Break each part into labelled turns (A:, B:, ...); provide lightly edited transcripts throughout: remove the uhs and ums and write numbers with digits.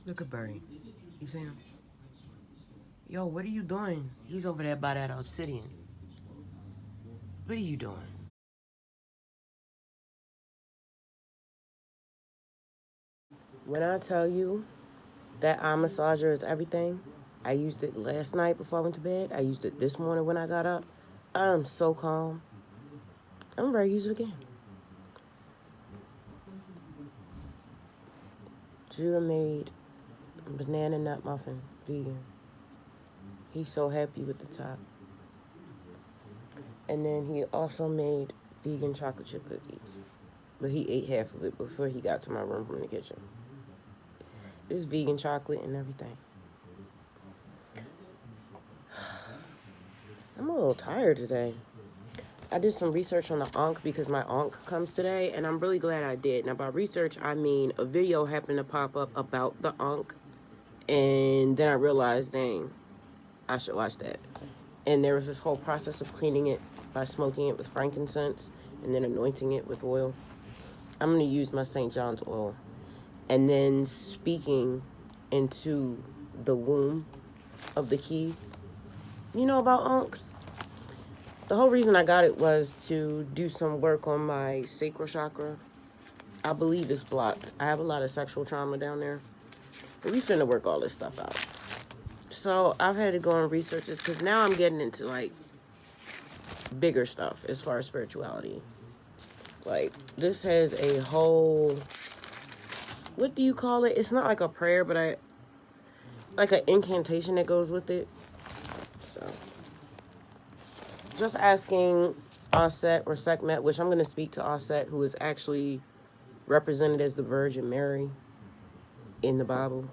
A: Look at Bernie. You see him? Yo, what are you doing? He's over there by that obsidian. What are you doing? When I tell you that eye massager is everything, I used it last night before I went to bed. I used it this morning when I got up. I'm so calm. I'm ready to use it again. Judah made banana nut muffin, vegan. He's so happy with the top. And then he also made vegan chocolate chip cookies. But he ate half of it before he got to my room from the kitchen. It's vegan chocolate and everything. I'm a little tired today. I did some research on the Ankh because my Ankh comes today, and I'm really glad I did. Now, by research, I mean a video happened to pop up about the Ankh, and then I realized, dang, I should watch that. And there was this whole process of cleaning it by smoking it with frankincense and then anointing it with oil. I'm going to use my St. John's oil. And then speaking into the womb of the key. You know about Ankhs? The whole reason I got it was to do some work on my sacral chakra. I believe it's blocked. I have a lot of sexual trauma down there. But we finna work all this stuff out. So I've had to go and research this because now I'm getting into like bigger stuff as far as spirituality. Like this has a whole, what do you call it? It's not like a prayer, but like an incantation that goes with it. So just asking Aset or Sekhmet, which I'm going to speak to Aset, who is actually represented as the Virgin Mary in the Bible.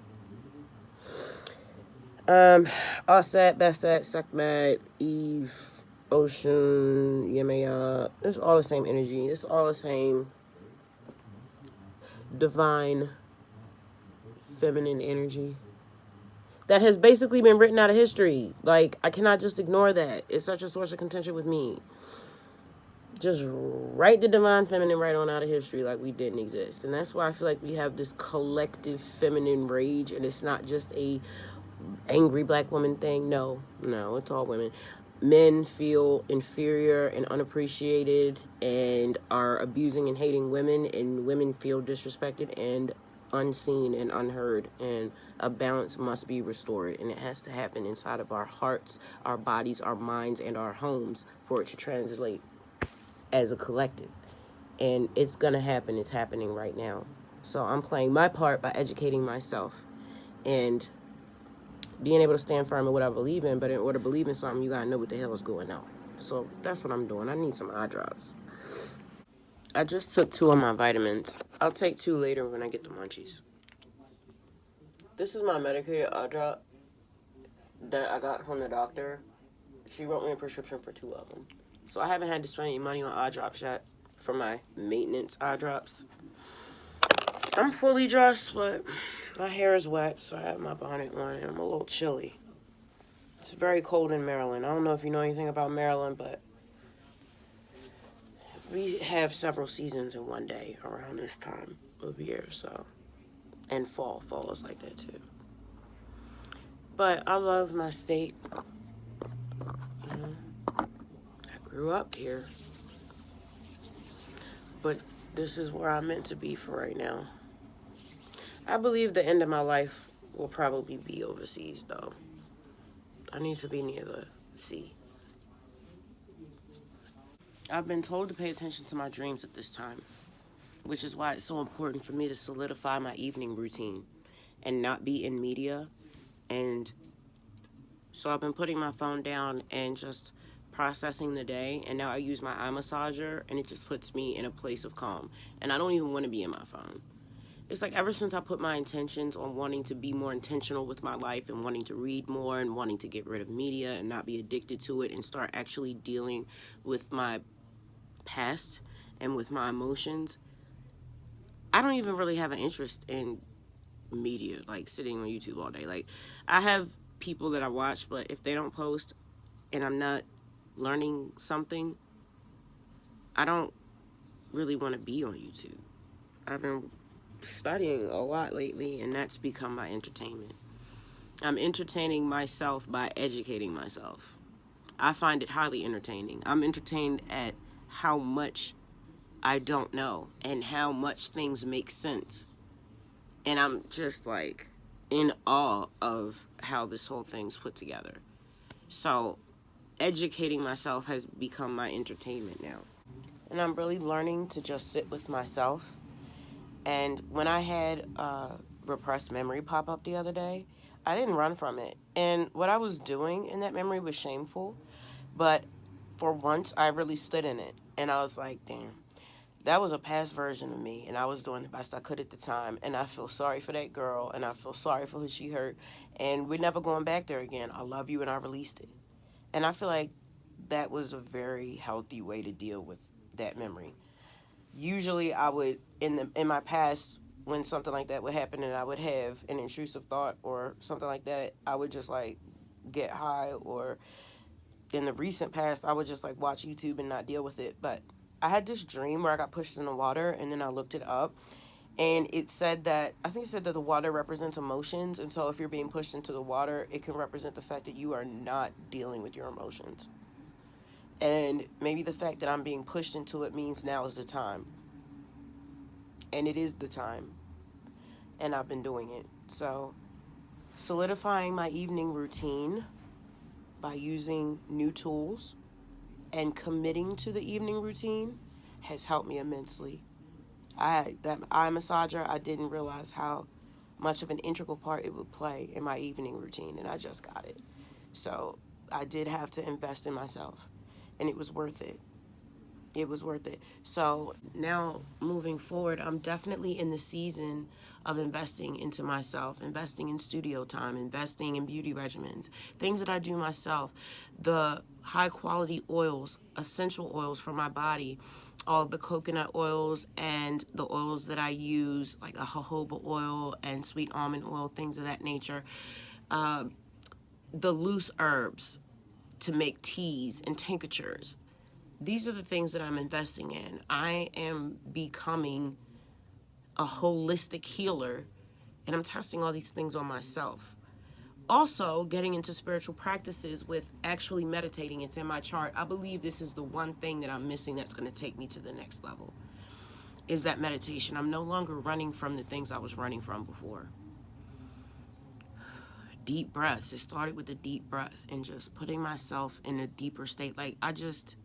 A: Aset, Bastet, Sekhmet, Eve, Ocean, Yemaya. It's all the same energy. It's all the same divine feminine energy that has basically been written out of history. Like, I cannot just ignore that. It's such a source of contention with me. Just write the divine feminine right on out of history like we didn't exist. And that's why I feel like we have this collective feminine rage, and it's not just a angry black woman thing. No, it's all women. Men feel inferior and unappreciated and are abusing and hating women, and women feel disrespected and unseen and unheard, and a balance must be restored, and it has to happen inside of our hearts, our bodies, our minds, and our homes for it to translate as a collective. And it's gonna happen. It's happening right now. So I'm playing my part by educating myself and being able to stand firm in what I believe in. But in order to believe in something, you gotta know what the hell is going on. So that's what I'm doing. I need some eye drops. I just took 2 of my vitamins. I'll take 2 later when I get the munchies. This is my medicated eye drop that I got from the doctor. She wrote me a prescription for 2 of them. So I haven't had to spend any money on eye drops yet for my maintenance eye drops. I'm fully dressed, but my hair is wet, so I have my bonnet on, and I'm a little chilly. It's very cold in Maryland. I don't know if you know anything about Maryland, but we have several seasons in one day around this time of year, so. And fall. Fall is like that, too. But I love my state. You know, I grew up here. But this is where I'm meant to be for right now. I believe the end of my life will probably be overseas, though. I need to be near the sea. I've been told to pay attention to my dreams at this time, which is why it's so important for me to solidify my evening routine and not be in media. And so I've been putting my phone down and just processing the day. And now I use my eye massager, and it just puts me in a place of calm. And I don't even want to be in my phone. It's like ever since I put my intentions on wanting to be more intentional with my life and wanting to read more and wanting to get rid of media and not be addicted to it and start actually dealing with my past and with my emotions, I don't even really have an interest in media, like sitting on YouTube all day. Like, I have people that I watch, but if they don't post and I'm not learning something, I don't really want to be on YouTube. I've been studying a lot lately, and that's become my entertainment. I'm entertaining myself by educating myself. I find it highly entertaining. I'm entertained at how much I don't know and how much things make sense. And I'm just like in awe of how this whole thing's put together. So, educating myself has become my entertainment now. And I'm really learning to just sit with myself. And when I had repressed memory pop up the other day, I didn't run from it. And what I was doing in that memory was shameful. But for once, I really stood in it. And I was like, damn, that was a past version of me. And I was doing the best I could at the time. And I feel sorry for that girl. And I feel sorry for who she hurt. And we're never going back there again. I love you, and I released it. And I feel like that was a very healthy way to deal with that memory. Usually I would in my past, when something like that would happen and I would have an intrusive thought or something like that, I would just like get high, or in the recent past I would just like watch YouTube and not deal with it. But I had this dream where I got pushed in the water, and then I looked it up, and it said that, I think it said that the water represents emotions, and so if you're being pushed into the water, it can represent the fact that you are not dealing with your emotions. And maybe the fact that I'm being pushed into it means now is the time. And it is the time. And I've been doing it. So, solidifying my evening routine by using new tools and committing to the evening routine has helped me immensely. That eye massager, I didn't realize how much of an integral part it would play in my evening routine, and I just got it. So, I did have to invest in myself, and it was worth it. It was worth it. So now moving forward, I'm definitely in the season of investing into myself, investing in studio time, investing in beauty regimens, things that I do myself, the high quality oils, essential oils for my body, all the coconut oils and the oils that I use, like a jojoba oil and sweet almond oil, things of that nature. The loose herbs to make teas and tinctures. These are the things that I'm investing in. I am becoming a holistic healer, and I'm testing all these things on myself. Also, getting into spiritual practices with actually meditating. It's in my chart. I believe this is the one thing that I'm missing that's going to take me to the next level, is that meditation. I'm no longer running from the things I was running from before. Deep breaths. It started with a deep breath and just putting myself in a deeper state. Like, I just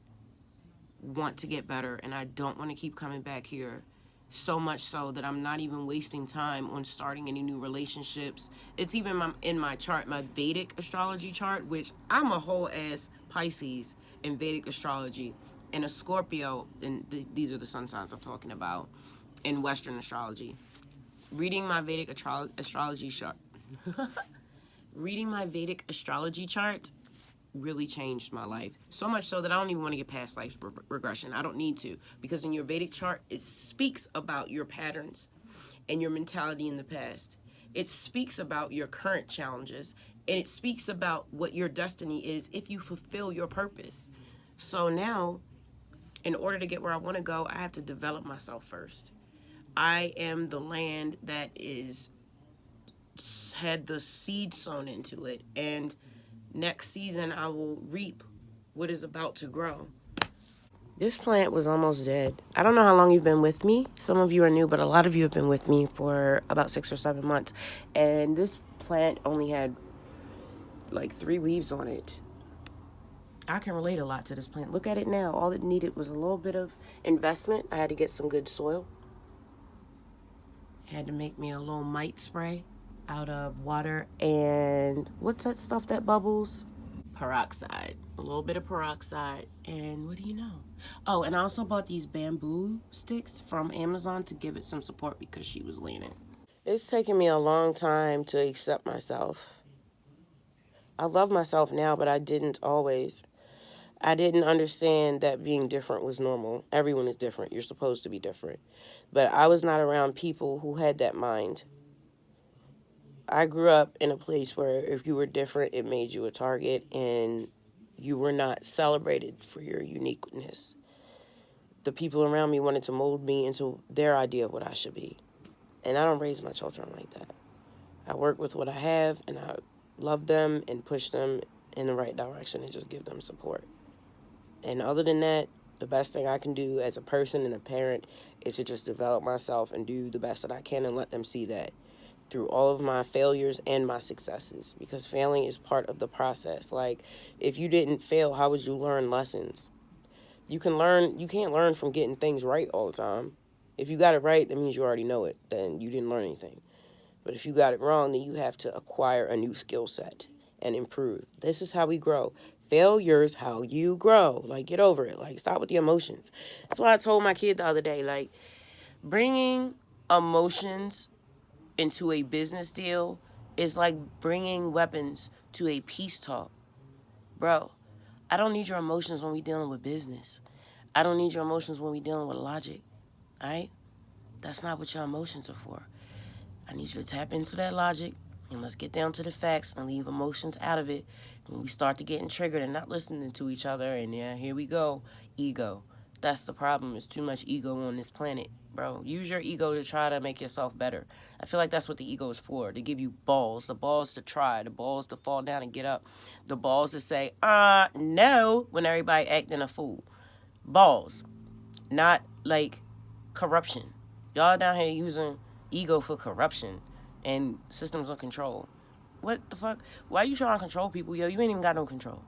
A: want to get better, and I don't want to keep coming back here, so much so that I'm not even wasting time on starting any new relationships. It's even in my chart, my Vedic astrology chart, which I'm a whole ass Pisces in Vedic astrology, and a Scorpio, and these are the sun signs I'm talking about in Western astrology. Reading my Vedic astrology chart reading my Vedic astrology chart really changed my life. So much so that I don't even want to get past life regression. I don't need to, because in your Vedic chart, it speaks about your patterns and your mentality in the past. It speaks about your current challenges, and it speaks about what your destiny is if you fulfill your purpose. So now, in order to get where I want to go, I have to develop myself first. I am the land that is had the seed sown into it, and next season I will reap what is about to grow. This plant was almost dead. I don't know how long you've been with me. Some of you are new, but a lot of you have been with me for about 6 or 7 months. And this plant only had like 3 leaves on it. I can relate a lot to this plant. Look at it now. All it needed was a little bit of investment. I had to get some good soil. Had to make me a little mite spray out of water and what's that stuff that bubbles? Peroxide. A little bit of peroxide, and what do you know? Oh, and I also bought these bamboo sticks from Amazon to give it some support because she was leaning. It's taken me a long time to accept myself. I love myself now, but I didn't always. I didn't understand that being different was normal. Everyone is different. You're supposed to be different. But I was not around people who had that mind. I grew up in a place where if you were different, it made you a target, and you were not celebrated for your uniqueness. The people around me wanted to mold me into their idea of what I should be. And I don't raise my children like that. I work with what I have, and I love them and push them in the right direction and just give them support. And other than that, the best thing I can do as a person and a parent is to just develop myself and do the best that I can and let them see that through all of my failures and my successes, because failing is part of the process. Like, if you didn't fail, how would you learn lessons? You can't learn from getting things right all the time. If you got it right, that means you already know it. Then you didn't learn anything. But if you got it wrong, then you have to acquire a new skill set and improve. This is how we grow. Failure's how you grow. Like, get over it. Like, stop with the emotions. That's why I told my kid the other day, like, bringing emotions into a business deal is like bringing weapons to a peace talk. Bro, I don't need your emotions when we dealing with business. I don't need your emotions when we dealing with logic. All right? That's not what your emotions are for. I need you to tap into that logic, and let's get down to the facts and leave emotions out of it. When we start to getting triggered and not listening to each other, and yeah, here we go, ego. That's the problem. There's too much ego on this planet, bro. Use your ego to try to make yourself better. I feel like that's what the ego is for, to give you balls. The balls to try, the balls to fall down and get up. The balls to say, no, when everybody acting a fool. Balls. Not like corruption. Y'all down here using ego for corruption and systems of control. What the fuck? Why you trying to control people, yo? You ain't even got no control.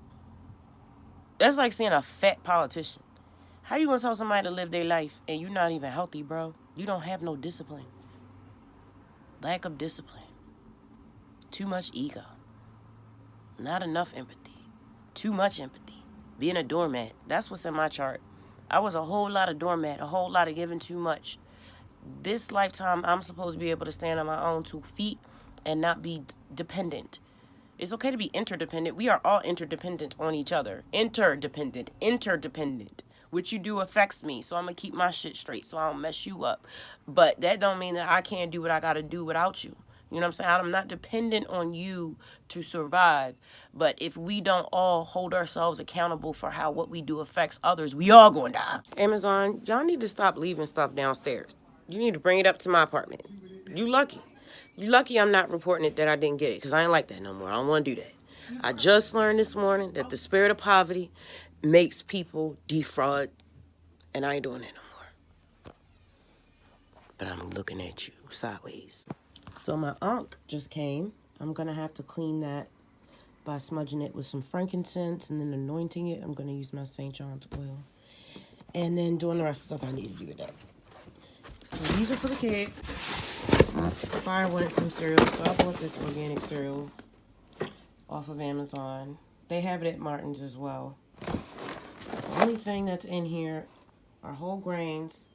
A: That's like seeing a fat politician. How you gonna tell somebody to live their life and you're not even healthy, bro? You don't have no discipline. Lack of discipline. Too much ego. Not enough empathy. Too much empathy. Being a doormat. That's what's in my chart. I was a whole lot of doormat, a whole lot of giving too much. This lifetime, I'm supposed to be able to stand on my own 2 feet and not be dependent. It's okay to be interdependent. We are all interdependent on each other. Interdependent. What you do affects me, so I'm going to keep my shit straight so I don't mess you up. But that don't mean that I can't do what I got to do without you. You know what I'm saying? I'm not dependent on you to survive. But if we don't all hold ourselves accountable for how what we do affects others, we all going to die. Amazon, y'all need to stop leaving stuff downstairs. You need to bring it up to my apartment. You lucky. You lucky I'm not reporting it that I didn't get it, because I ain't like that no more. I don't want to do that. I just learned this morning that the spirit of poverty makes people defraud, and I ain't doing that no more. But I'm looking at you sideways. So my ankh just came. I'm going to have to clean that by smudging it with some frankincense and then anointing it. I'm going to use my St. John's oil. And then doing the rest of the stuff I need to do with that. So these are for the kid. Fire wanted some cereal, so I bought this organic cereal off of Amazon. They have it at Martin's as well. The only thing that's in here are whole grains,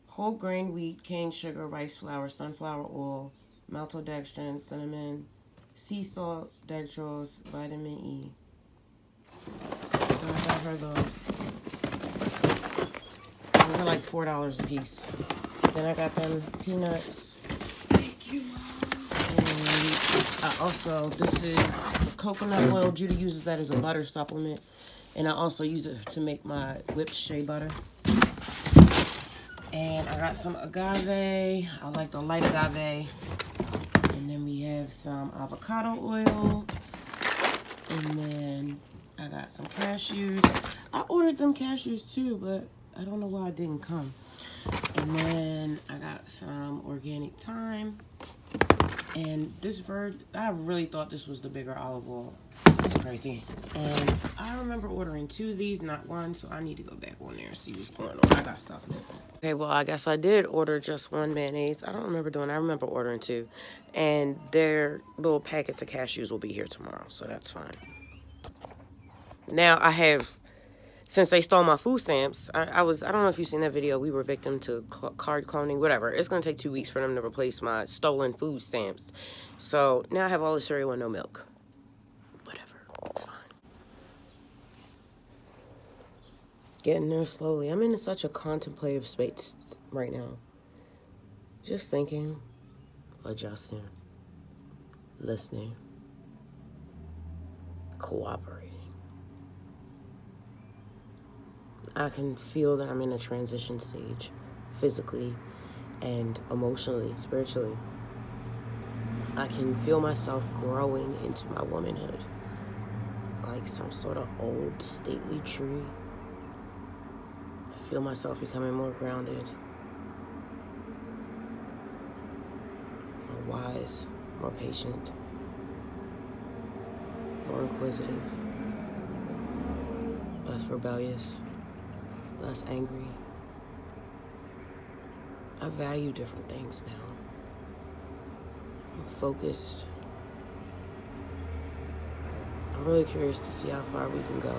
A: whole grain wheat, cane sugar, rice flour, sunflower oil, maltodextrin, cinnamon, sea salt, dextrose, vitamin E. So I got her those. They're like $4 a piece. Then I got them peanuts. Thank you, Mom. And I also, this is coconut oil. Judy uses that as a butter supplement. And I also use it to make my whipped shea butter. And I got some agave. I like the light agave. And then we have some avocado oil. And then I got some cashews. I ordered them cashews too, but I don't know why it didn't come. And then I got some organic thyme. And this I really thought this was the bigger olive oil. It's crazy. And I remember ordering 2 of these, not 1, so I need to go back on there and see what's going on. I got stuff missing. Okay, well, I guess I did order just 1 mayonnaise. I don't remember doing it. I remember ordering 2. And their little packets of cashews will be here tomorrow, so that's fine. Now I have... Since they stole my food stamps, I don't know if you've seen that video. We were victim to card cloning, whatever. It's going to take 2 weeks for them to replace my stolen food stamps. So now I have all the cereal and no milk. Whatever. It's fine. Getting there slowly. I'm in such a contemplative space right now. Just thinking, adjusting, listening, cooperating. I can feel that I'm in a transition stage, physically and emotionally, spiritually. I can feel myself growing into my womanhood like some sort of old stately tree. I feel myself becoming more grounded, more wise, more patient, more inquisitive, less rebellious, less angry. I value different things now. I'm focused. I'm really curious to see how far we can go.